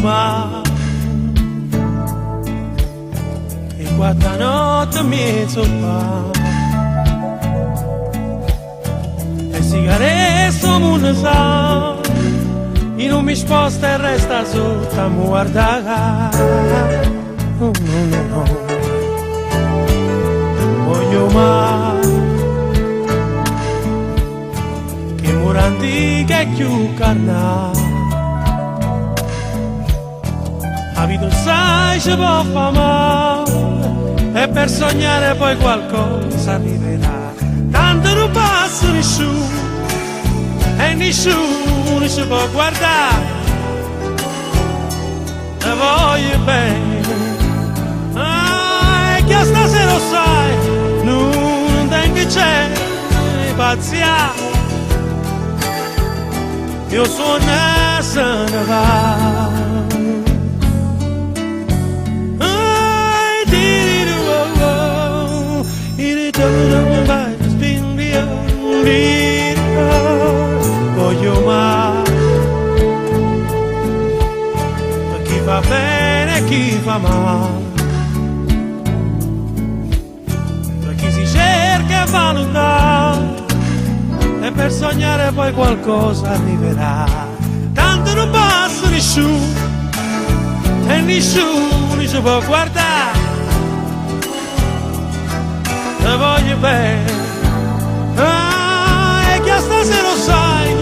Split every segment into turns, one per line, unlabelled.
ma e quanta notte mi fa e sigarette non sa e non mi sposta e resta sotto a mi guardare no, no, no, no. Voglio mai che morandi che più carnale la vita sai ci può fare male e per sognare poi qualcosa arriverà tanto non passa nessuno e nessuno ci può guardare e voglio bene e che stasera lo sai non tengo c'è pazzia io sono se ne va voglio mai chi fa bene e chi fa male per chi si cerca e va lontano e per sognare poi qualcosa arriverà tanto non passa nessuno e nessuno ci può guardare e voglio bene e che stasera lo sai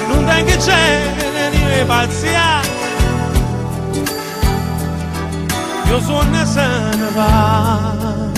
non tengo che c'è né pazzia io sono se ne va